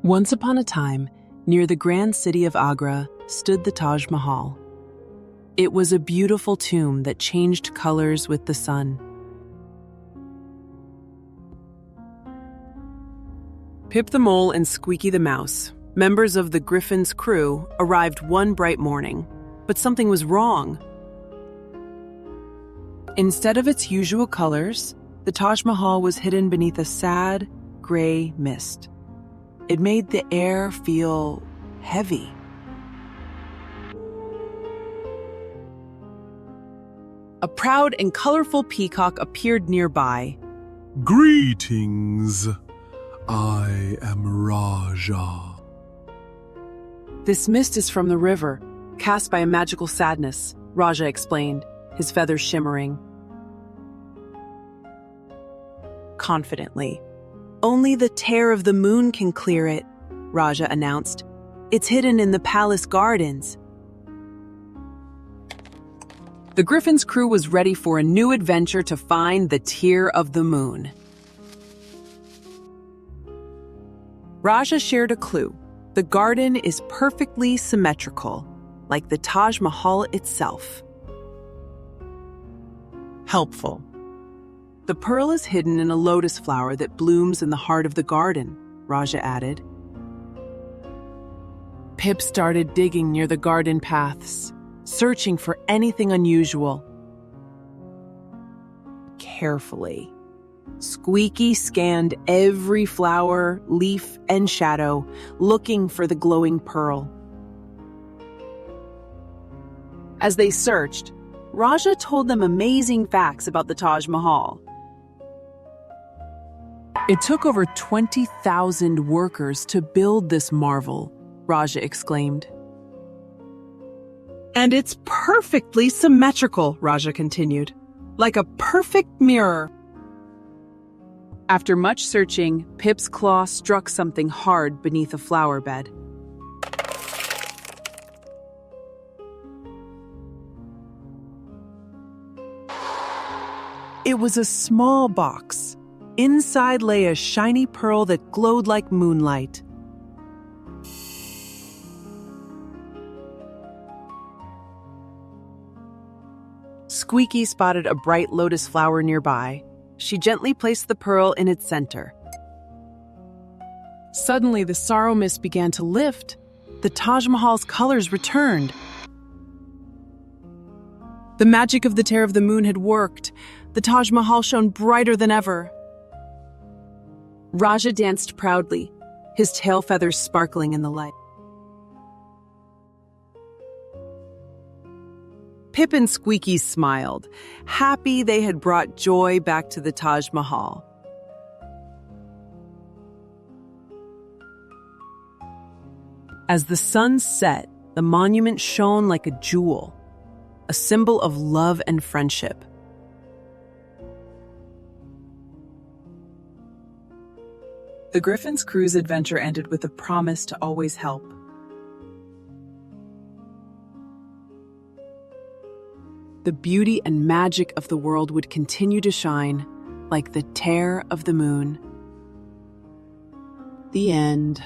Once upon a time, near the grand city of Agra, stood the Taj Mahal. It was a beautiful tomb that changed colors with the sun. Pip the Mole and Squeaky the Mouse, members of the Griffon's crew, arrived one bright morning, but something was wrong. Instead of its usual colors, the Taj Mahal was hidden beneath a sad, gray mist. It made the air feel heavy. A proud and colorful peacock appeared nearby. Greetings. I am Raja. This mist is from the river, cast by a magical sadness, Raja explained, his feathers shimmering. Confidently. Only the tear of the moon can clear it, Raja announced. It's hidden in the palace gardens. The Griffon's crew was ready for a new adventure to find the tear of the moon. Raja shared a clue. The garden is perfectly symmetrical, like the Taj Mahal itself. Helpful. The pearl is hidden in a lotus flower that blooms in the heart of the garden, Raja added. Pip started digging near the garden paths, searching for anything unusual. Carefully, Squeaky scanned every flower, leaf, and shadow, looking for the glowing pearl. As they searched, Raja told them amazing facts about the Taj Mahal. It took over 20,000 workers to build this marvel, Raja exclaimed. And it's perfectly symmetrical, Raja continued, like a perfect mirror. After much searching, Pip's claw struck something hard beneath a flower bed. It was a small box. Inside lay a shiny pearl that glowed like moonlight. Squeaky spotted a bright lotus flower nearby. She gently placed the pearl in its center. Suddenly, the sorrow mist began to lift. The Taj Mahal's colors returned. The magic of the tear of the moon had worked. The Taj Mahal shone brighter than ever. Raja danced proudly, his tail feathers sparkling in the light. Pip and Squeaky smiled, happy they had brought joy back to the Taj Mahal. As the sun set, the monument shone like a jewel, a symbol of love and friendship. The Griffon's crew's adventure ended with a promise to always help. The beauty and magic of the world would continue to shine like the tear of the moon. The end.